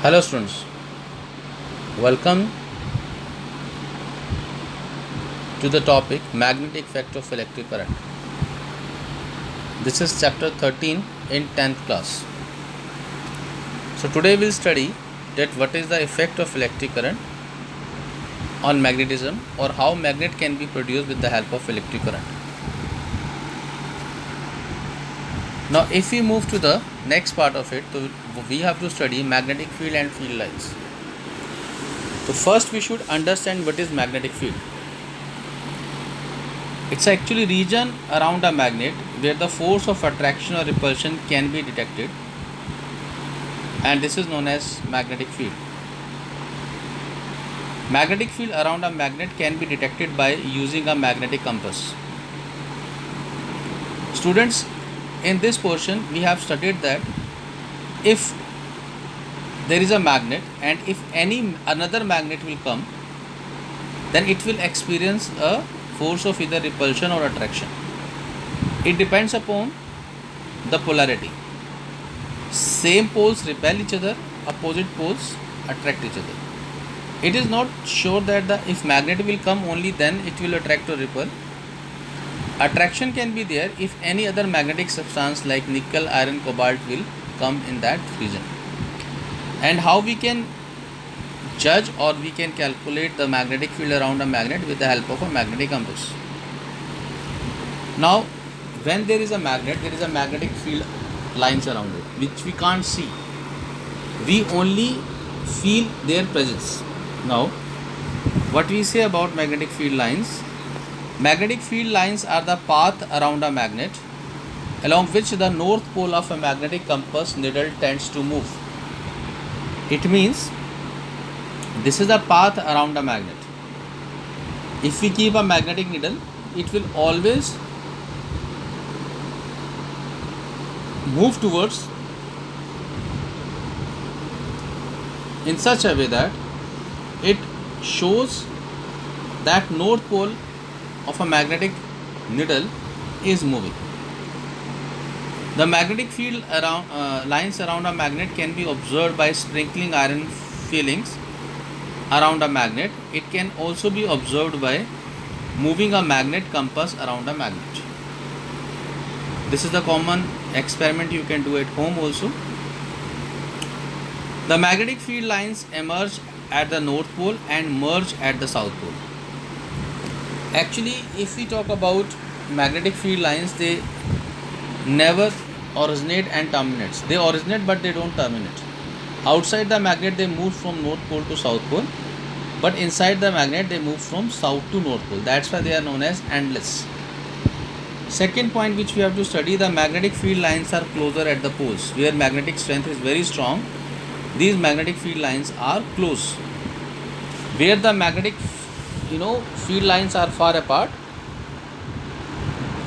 Hello students, welcome to the topic magnetic effect of electric current. This is chapter 13 in 10th class. So today we'll study that what is the effect of electric current on magnetism or how magnet can be produced with the help of electric current. Now if we move to the next part of it, so we have to study magnetic field and field lines. So first we should understand what is magnetic field. It's actually region around a magnet where the force of attraction or repulsion can be detected, and this is known as magnetic field. Magnetic field around a magnet can be detected by using a magnetic compass. Students, in this portion we have studied that if there is a magnet and if another magnet will come, then it will experience a force of either repulsion or attraction. It depends upon the polarity. Same poles repel each other, opposite poles attract each other. It is not sure that if magnet will come only then it will attract or repel. Attraction can be there if any other magnetic substance like nickel, iron, cobalt will come in that region. And how we can judge or we can calculate the magnetic field around a magnet with the help of a magnetic compass. Now when there is a magnet, there is a magnetic field lines around it which we can't see. We only feel their presence. Now what we say about magnetic field lines? Magnetic field lines are the path around a magnet along which the north pole of a magnetic compass needle tends to move. It means this is the path around a magnet. If we keep a magnetic needle, it will always move towards in such a way that it shows that north pole of a magnetic needle is moving. The magnetic field around lines around a magnet can be observed by sprinkling iron filings around a magnet. It can also be observed by moving a magnet compass around a magnet. This is the common experiment you can do at home also. The magnetic field lines emerge at the north pole and merge at the south pole. Actually, if we talk about magnetic field lines, they never originate and terminates. They originate but they don't terminate. Outside the magnet they move from north pole to south pole, but inside the magnet they move from south to north pole. That's why they are known as endless. Second point which we have to study, the magnetic field lines are closer at the poles where magnetic strength is very strong. These magnetic field lines are close. Where the magnetic field lines are far apart,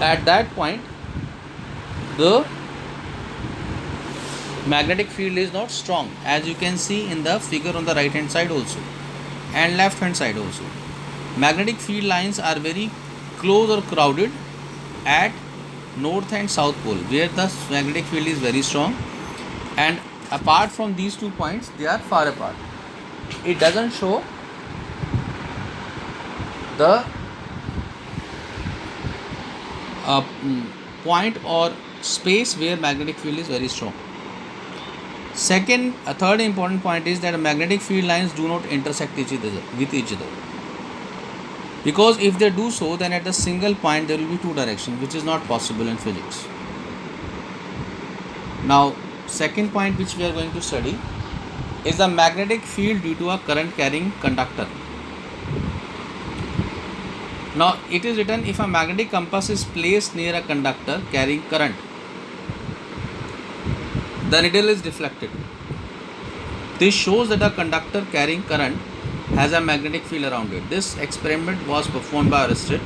at that point the magnetic field is not strong, as you can see in the figure on the right hand side also and left hand side also. Magnetic field lines are very close or crowded at north and south pole where the magnetic field is very strong, and apart from these 2 points they are far apart. It doesn't show the point or space where magnetic field is very strong. Third important point is that magnetic field lines do not intersect with each other, because if they do so, then at a single point there will be 2 directions, which is not possible in physics. Now second point which we are going to study is the magnetic field due to a current carrying conductor. Now it is written, if a magnetic compass is placed near a conductor carrying current, the needle is deflected. This shows that a conductor carrying current has a magnetic field around it. This experiment was performed by Oersted.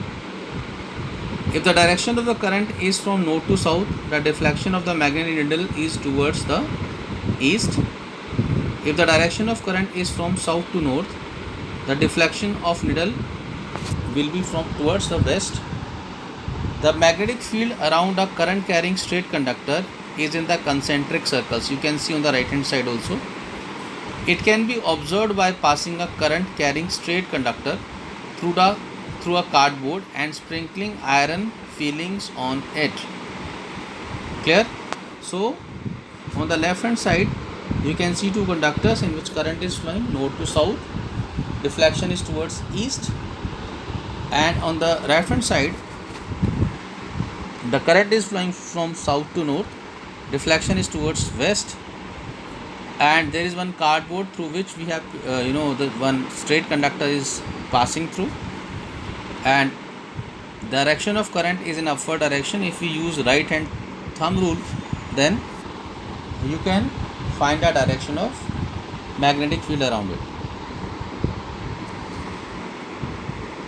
If the direction of the current is from north to south, the deflection of the magnetic needle is towards the east. If the direction of current is from south to north, the deflection of needle will be from towards the west. The magnetic field around a current carrying straight conductor is in the concentric circles. You can see on the right hand side also. It can be observed by passing a current carrying straight conductor through the through a cardboard and sprinkling iron filings on it. Clear? So on the left hand side you can see two conductors in which current is flowing north to south, deflection is towards east, and on the right hand side the current is flowing from south to north, deflection is towards west, and there is one cardboard through which we have the one straight conductor is passing through, and direction of current is in upward direction. If we use right hand thumb rule, then you can find the direction of magnetic field around it.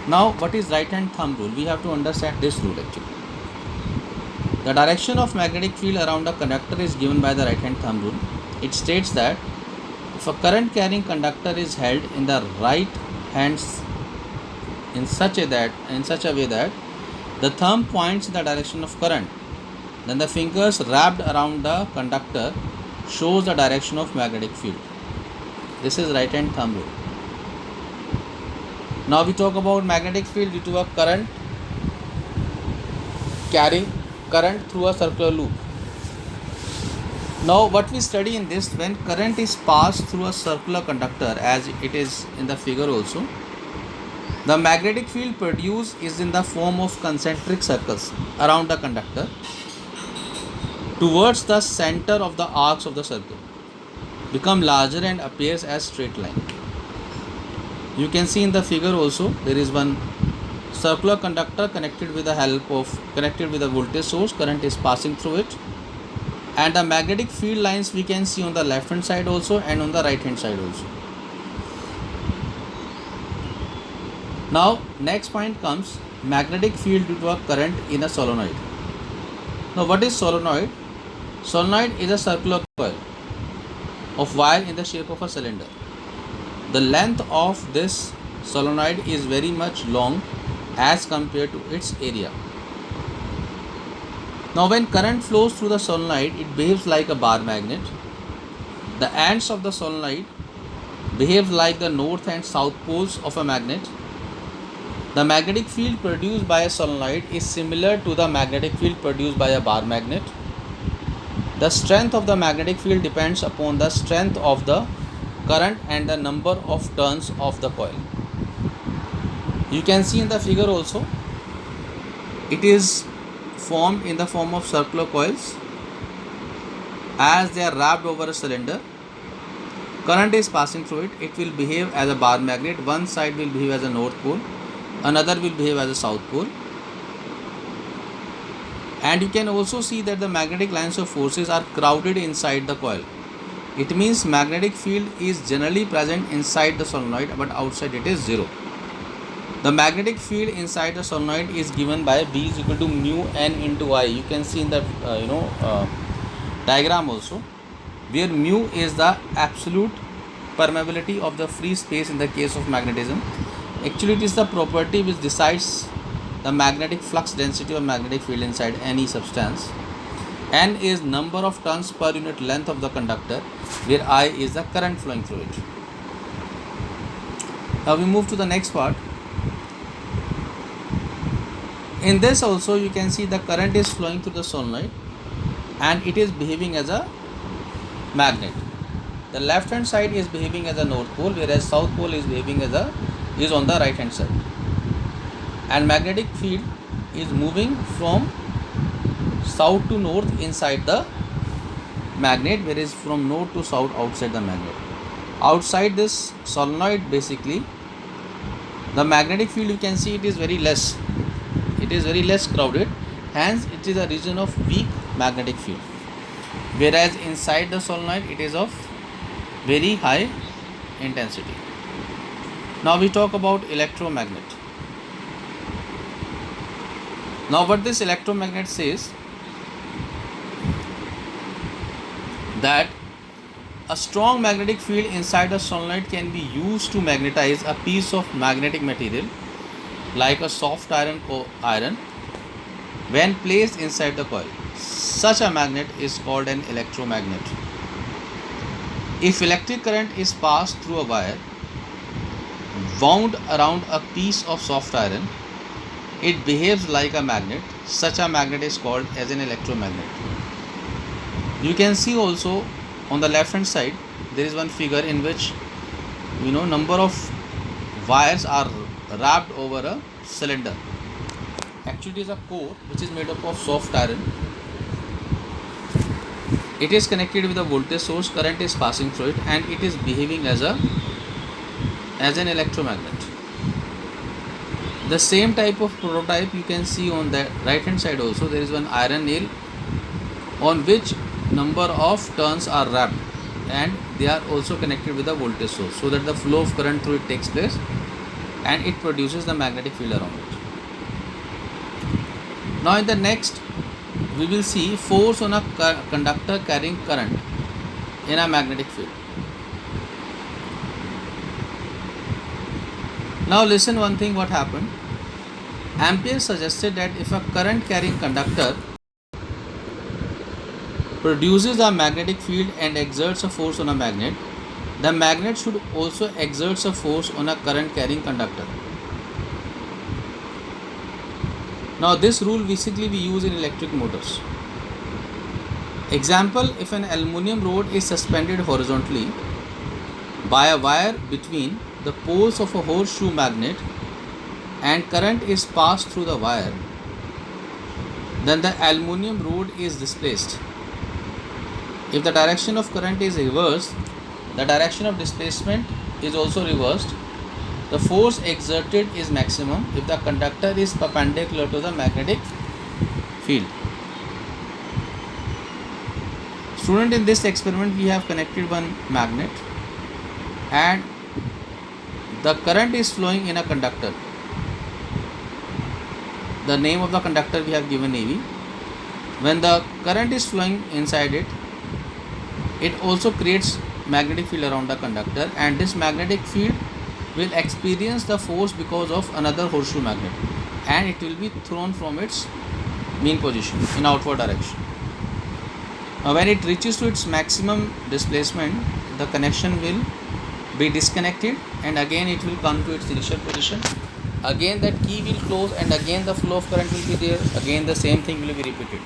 Now what is right hand thumb rule? We have to understand this rule actually. The direction of magnetic field around a conductor is given by the right hand thumb rule. It states that if a current carrying conductor is held in the right hands in such a way that the thumb points in the direction of current, then the fingers wrapped around the conductor shows the direction of magnetic field. This is right hand thumb rule. Now we talk about magnetic field due to a current carrying current through a circular loop. Now what we study in this, when current is passed through a circular conductor, as it is in the figure also, the magnetic field produced is in the form of concentric circles around the conductor towards the center of the arcs of the circle, become larger and appears as straight line. You can see in the figure also there is one circular conductor connected with a voltage source, current is passing through it, and the magnetic field lines we can see on the left hand side also and on the right hand side also. Now next point comes magnetic field due to a current in a solenoid. Now what is solenoid? Solenoid is a circular coil of wire in the shape of a cylinder. The length of this solenoid is very much long as compared to its area. Now when current flows through the solenoid, it behaves like a bar magnet. The ends of the solenoid behave like the north and south poles of a magnet. The magnetic field produced by a solenoid is similar to the magnetic field produced by a bar magnet. The strength of the magnetic field depends upon the strength of the current and the number of turns of the coil. You can see in the figure also, it is formed in the form of circular coils. As they are wrapped over a cylinder, current is passing through it. It will behave as a bar magnet. One side will behave as a north pole, another will behave as a south pole. And you can also see that the magnetic lines of forces are crowded inside the coil. It means magnetic field is generally present inside the solenoid, but outside it is zero. The magnetic field inside the solenoid is given by B is equal to mu n into I. You can see in the diagram also, where mu is the absolute permeability of the free space in the case of magnetism. Actually it is the property which decides the magnetic flux density or magnetic field inside any substance. N is number of turns per unit length of the conductor, where I is the current flowing through it. Now we move to the next part. In this also you can see the current is flowing through the solenoid and it is behaving as a magnet. The left hand side is behaving as a north pole, whereas south pole is behaving as is on the right hand side. And magnetic field is moving from south to north inside the magnet, whereas from north to south outside the magnet. Outside this solenoid, basically the magnetic field, you can see it is very less. It is very less crowded, hence it is a region of weak magnetic field, whereas inside the solenoid it is of very high intensity. Now we talk about electromagnet. Now what this electromagnet says, that a strong magnetic field inside a solenoid can be used to magnetize a piece of magnetic material like a soft iron when placed inside the coil. Such a magnet is called an electromagnet. If electric current is passed through a wire wound around a piece of soft iron, it behaves like a magnet. Such a magnet is called as an electromagnet. You can see also on the left hand side there is one figure in which number of wires are wrapped over a cylinder. Actually, it is a core which is made up of soft iron. It is connected with a voltage source, current is passing through it, and it is behaving as an electromagnet. The same type of prototype you can see on the right hand side also. There is one iron nail on which number of turns are wrapped, and they are also connected with a voltage source, so that the flow of current through it takes place and it produces the magnetic field around it. Now in the next we will see force on a conductor carrying current in a magnetic field. Now listen one thing what happened. Ampere suggested that if a current carrying conductor produces a magnetic field and exerts a force on a magnet, the magnet should also exert a force on a current carrying conductor. Now this rule basically we use in electric motors. Example, if an aluminum rod is suspended horizontally by a wire between the poles of a horseshoe magnet and current is passed through the wire, then the aluminum rod is displaced. If the direction of current is reversed, the direction of displacement is also reversed. The force exerted is maximum if the conductor is perpendicular to the magnetic field. Student, in this experiment we have connected one magnet and the current is flowing in a conductor. The name of the conductor we have given AV. When the current is flowing inside it, it also creates magnetic field around the conductor, and this magnetic field will experience the force because of another horseshoe magnet, and it will be thrown from its mean position in outward direction. Now when it reaches to its maximum displacement, the connection will be disconnected and again it will come to its initial position. Again that key will close and again the flow of current will be there. Again the same thing will be repeated.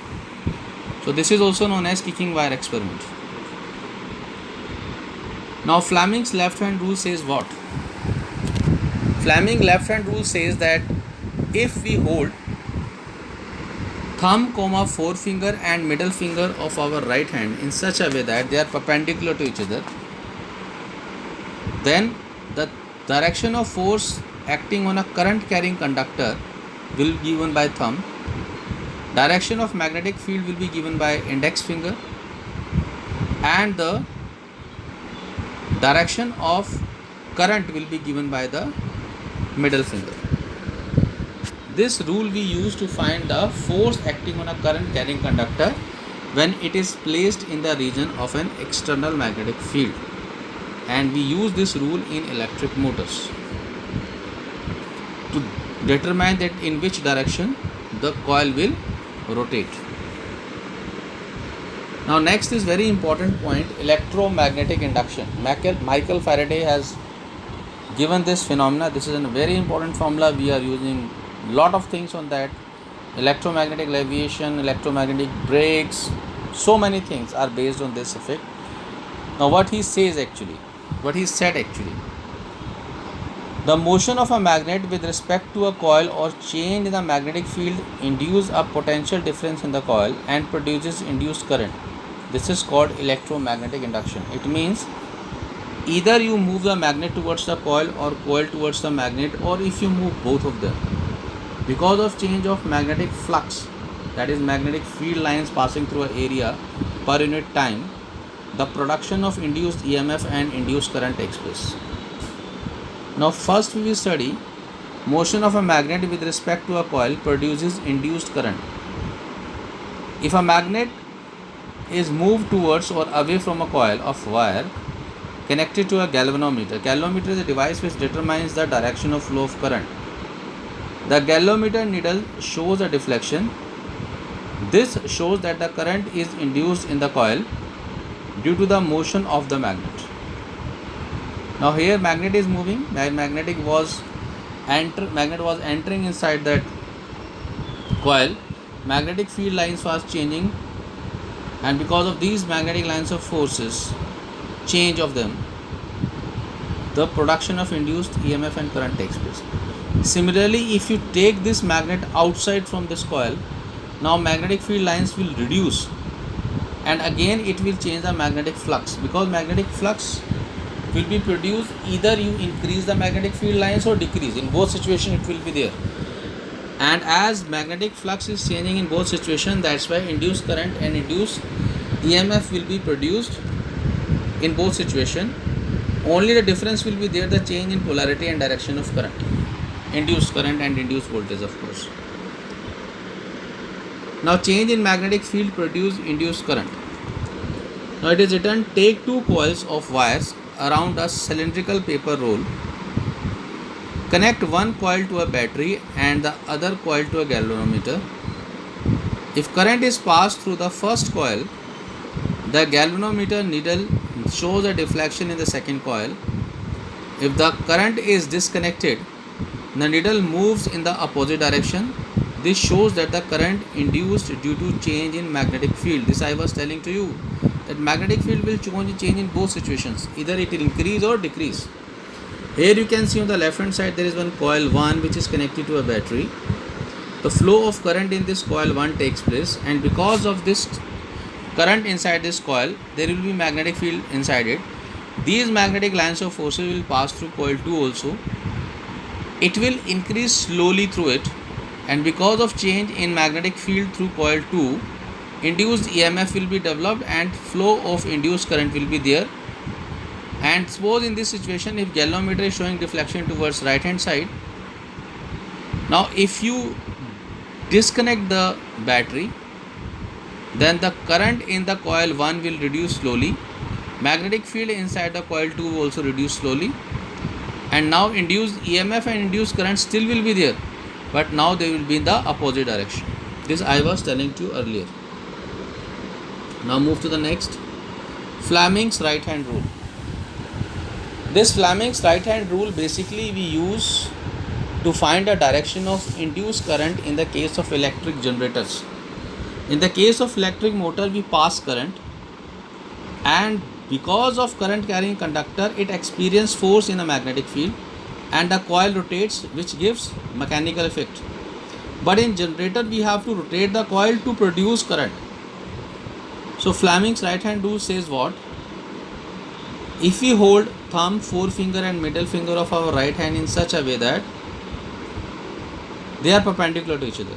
So this is also known as kicking wire experiment. Now Fleming's left hand rule says what? Fleming's left hand rule says that if we hold thumb, forefinger and middle finger of our right hand in such a way that they are perpendicular to each other, then the direction of force acting on a current carrying conductor will be given by thumb, direction of magnetic field will be given by index finger, and the direction of current will be given by the middle finger. This rule we use to find the force acting on a current carrying conductor when it is placed in the region of an external magnetic field, and we use this rule in electric motors to determine that in which direction the coil will rotate. Now next is very important point, electromagnetic induction. Michael Faraday has given this phenomena. This is a very important formula. We are using lot of things on that. Electromagnetic levitation, electromagnetic brakes, so many things are based on this effect. Now what he said actually, the motion of a magnet with respect to a coil or change in the magnetic field induces a potential difference in the coil and produces induced current. This is called electromagnetic induction. It means either you move the magnet towards the coil or coil towards the magnet, or if you move both of them, because of change of magnetic flux, that is magnetic field lines passing through an area per unit time, the production of induced EMF and induced current takes place. Now first we will study motion of a magnet with respect to a coil produces induced current. If a magnet is moved towards or away from a coil of wire connected to a galvanometer. Galvanometer is a device which determines the direction of flow of current. The galvanometer needle shows a deflection. This shows that the current is induced in the coil. due to the motion of the magnet. Now here magnet is moving, magnet was entering inside that coil. Magnetic field lines was changing, and because of these magnetic lines of forces, change of them, the production of induced EMF and current takes place. Similarly, if you take this magnet outside from this coil, now magnetic field lines will reduce, and again it will change the magnetic flux, because magnetic flux will be produced either you increase the magnetic field lines or decrease. In both situations it will be there, and as magnetic flux is changing in both situations, that's why induced current and induced EMF will be produced in both situations. Only the difference will be there, the change in polarity and direction of current, induced current and induced voltage, of course. Now change in magnetic field produce induced current. Now it is written, take two coils of wires around a cylindrical paper roll, connect one coil to a battery and the other coil to a galvanometer. If current is passed through the first coil, the galvanometer needle shows a deflection in the second coil. If the current is disconnected, the needle moves in the opposite direction. This shows that the current induced due to change in magnetic field. This I was telling to you, that magnetic field will change in both situations, either it will increase or decrease. Here you can see on the left hand side there is one coil 1 which is connected to a battery. The flow of current in this coil 1 takes place, and because of this current inside this coil, there will be magnetic field inside it. These magnetic lines of forces will pass through coil 2 also. It will increase slowly through it, and because of change in magnetic field through coil 2, induced EMF will be developed and flow of induced current will be there. And suppose in this situation, if galvanometer is showing deflection towards right hand side, now if you disconnect the battery, then the current in the coil 1 will reduce slowly, magnetic field inside the coil 2 will also reduce slowly, and now induced EMF and induced current still will be there, but now they will be in the opposite direction. This I was telling to you earlier. Now move to the next, Fleming's right hand rule. This Fleming's right hand rule basically we use to find a direction of induced current in the case of electric generators. In the case of electric motor, we pass current, and because of current carrying conductor, it experiences force in a magnetic field and the coil rotates, which gives mechanical effect. But in generator we have to rotate the coil to produce current. So Fleming's right hand rule says what? If we hold thumb, forefinger and middle finger of our right hand in such a way that they are perpendicular to each other,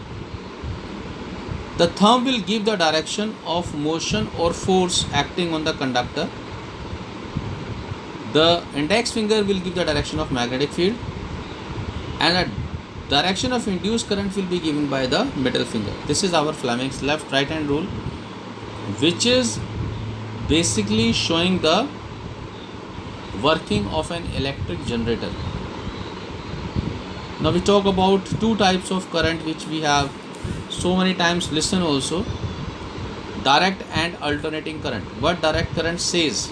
the thumb will give the direction of motion or force acting on the conductor. The index finger will give the direction of magnetic field, and the direction of induced current will be given by the middle finger. This is our Fleming's left right hand rule, which is basically showing the working of an electric generator. Now we talk about two types of current which we have so many times listen also, direct and alternating current. What direct current says?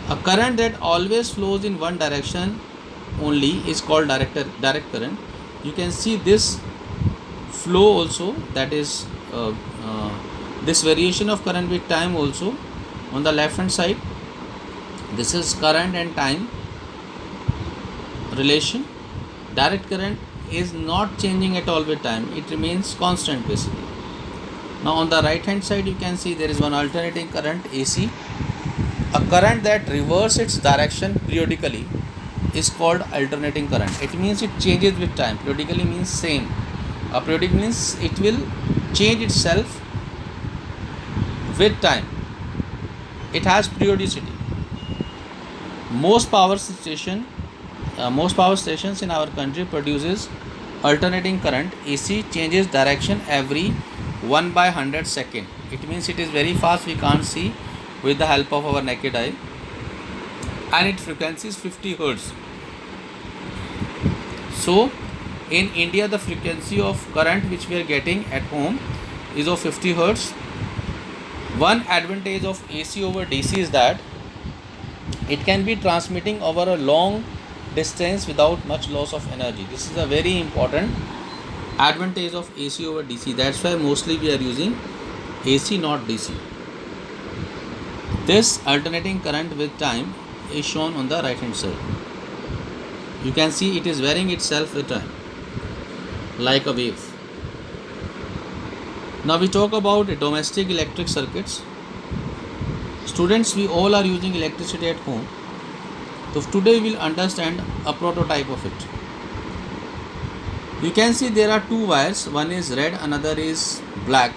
A current that always flows in one direction only is called direct current. You can see this flow also, that is this variation of current with time also on the left hand side. This is current and time relation. Direct current is not changing at all with time, it remains constant basically. Now on the right hand side you can see there is one alternating current, AC. A current that reverses its direction periodically is called alternating current. It means it changes with time. Periodically means same. Periodic means it will change itself with time. It has periodicity. Most power stations in our country produces alternating current. AC changes direction every 1/100 second. It means it is very fast, we can't see with the help of our naked eye, and its frequency is 50 Hz. So in India the frequency of current which we are getting at home is of 50 Hz. One advantage of AC over DC is that it can be transmitting over a long distance without much loss of energy. This is a very important advantage of AC over DC. That's why mostly we are using AC, not DC. This alternating current with time is shown on the right hand side. You can see it is varying itself with time like a wave. Now we talk about domestic electric circuits. Students, we all are using electricity at home. So today we'll understand a prototype of it. You can see there are two wires, one is red, another is black,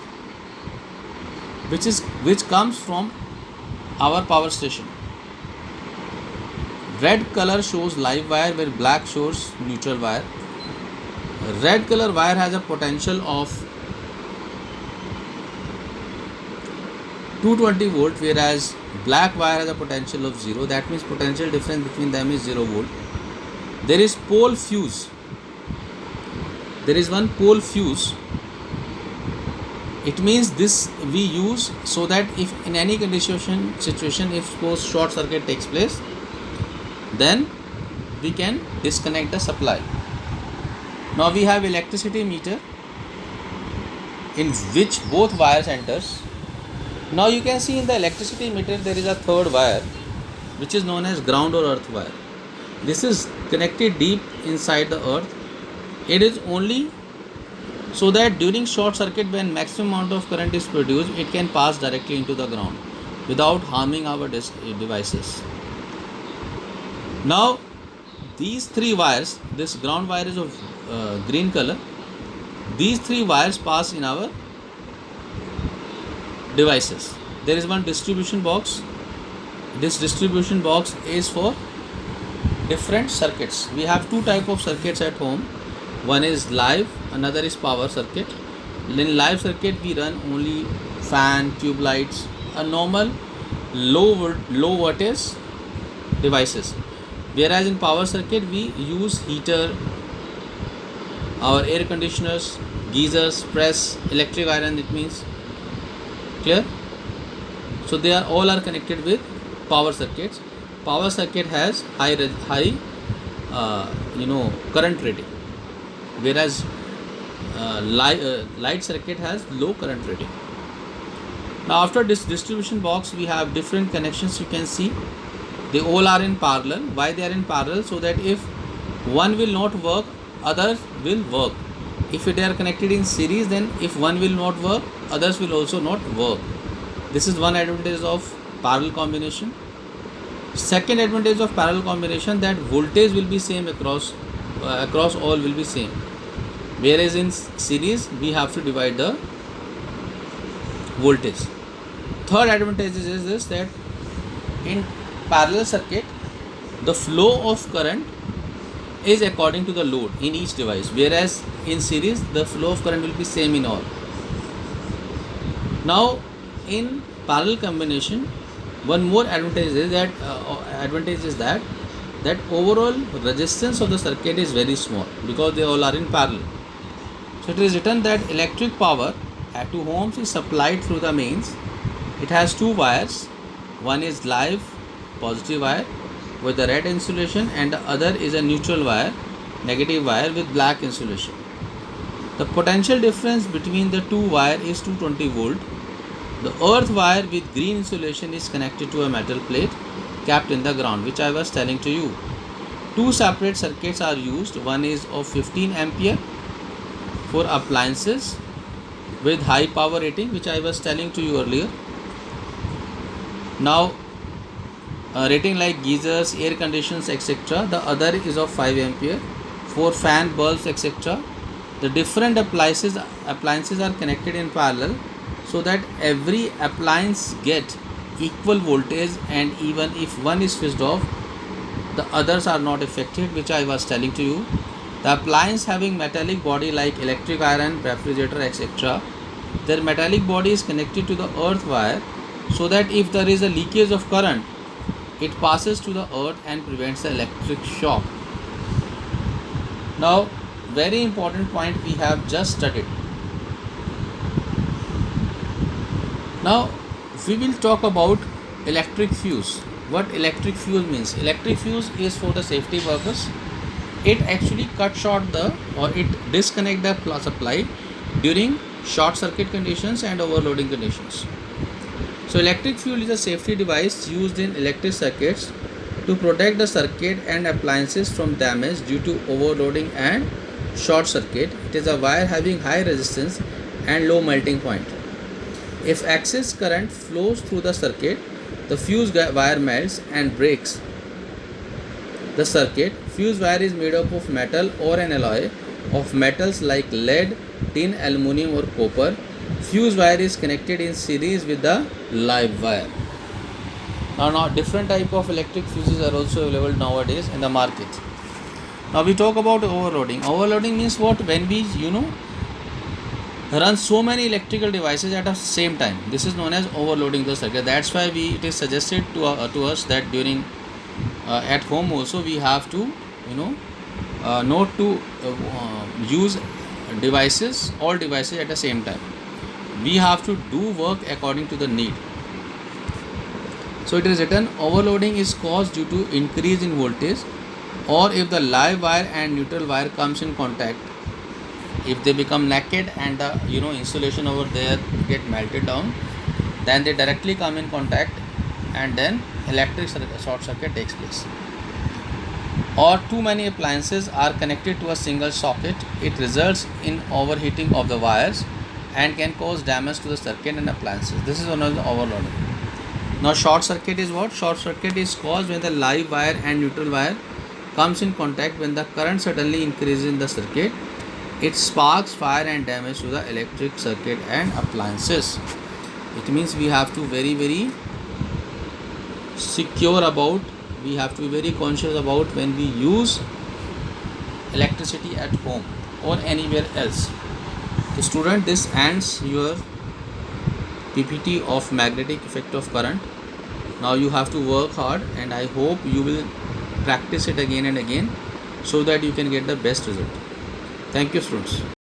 which comes from our power station. Red color shows live wire where black shows neutral wire. Red color wire has a potential of 220 volt, whereas black wire has a potential of 0. That means potential difference between them is 0 volt. There is pole fuse. There is one pole fuse. It means this we use so that if in any situation if suppose short circuit takes place, then we can disconnect the supply. Now we have electricity meter in which both wires enters. Now you can see in the electricity meter there is a third wire which is known as ground or earth wire. This is connected deep inside the earth. It is only so that during short circuit when maximum amount of current is produced, it can pass directly into the ground without harming our devices. Now these three wires, this ground wire is of green color. These three wires pass in our devices. There is one distribution box. This distribution box is for different circuits. We have two type of circuits at home. One is live, another is power circuit. In live circuit we run only fan, tube lights, a normal low voltage devices. Whereas in power circuit we use heater, our air conditioners, geysers, press, electric iron, it means. Clear? So they are all are connected with power circuits. Power circuit has high current rating, whereas light circuit has low current rating. Now after this distribution box we have different connections. You can see they all are in parallel. Why they are in parallel? So that if one will not work, others will work. If they are connected in series, then if one will not work, others will also not work. This is one advantage of parallel combination. Second advantage of parallel combination, that voltage will be same across all will be same. Whereas in series we have to divide the voltage. Third advantage is this, that in parallel circuit the flow of current is according to the load in each device, whereas in series the flow of current will be same in all. Now in parallel combination, one more advantage is that that overall resistance of the circuit is very small because they all are in parallel. So it is written that electric power at two homes is supplied through the mains. It has two wires. One is live positive wire with the red insulation, and the other is a neutral wire, negative wire with black insulation. The potential difference between the two wire is 220 volt. The earth wire with green insulation is connected to a metal plate kept in the ground, which I was telling to you. Two separate circuits are used. One is of 15 ampere for appliances with high power rating, which I was telling to you earlier. Now rating like geysers, air conditioners, etc. The other is of 5 ampere for fan, bulbs, etc. The different appliances are connected in parallel so that every appliance get equal voltage, and even if one is switched off, the others are not affected, which I was telling to you. The appliance having metallic body like electric iron, refrigerator, etc. Their metallic body is connected to the earth wire so that if there is a leakage of current, it passes to the earth and prevents the electric shock. Now, very important point we have just studied. Now, we will talk about electric fuse. What electric fuse means? Electric fuse is for the safety purpose. It actually cut short the or it disconnect the supply during short circuit conditions and overloading conditions. So electric fuse is a safety device used in electric circuits to protect the circuit and appliances from damage due to overloading and short circuit. It is a wire having high resistance and low melting point. If excess current flows through the circuit, the fuse wire melts and breaks the circuit. Fuse wire is made up of metal or an alloy of metals like lead, tin, aluminum or copper. Fuse wire is connected in series with the live wire. Now different type of electric fuses are also available nowadays in the market. Now we talk about overloading. Overloading means what? When we run so many electrical devices at the same time. This is known as overloading the circuit. That's why it is suggested to us that during at home also we have to not to use all devices at the same time. We have to do work according to the need. So it is written, overloading is caused due to increase in voltage, or if the live wire and neutral wire comes in contact. If they become naked and the insulation over there get melted down, then they directly come in contact and then electric short circuit takes place. Or too many appliances are connected to a single socket, it results in overheating of the wires and can cause damage to the circuit and appliances. This is known as overloading. Now short circuit is what? Short circuit is caused when the live wire and neutral wire comes in contact. When the current suddenly increases in the circuit, it sparks fire and damage to the electric circuit and appliances. It means we have to very secure about, we have to be very conscious about when we use electricity at home or anywhere else. So student, this ends your PPT of magnetic effect of current. Now you have to work hard, and I hope you will practice it again and again so that you can get the best result. Thank you, students.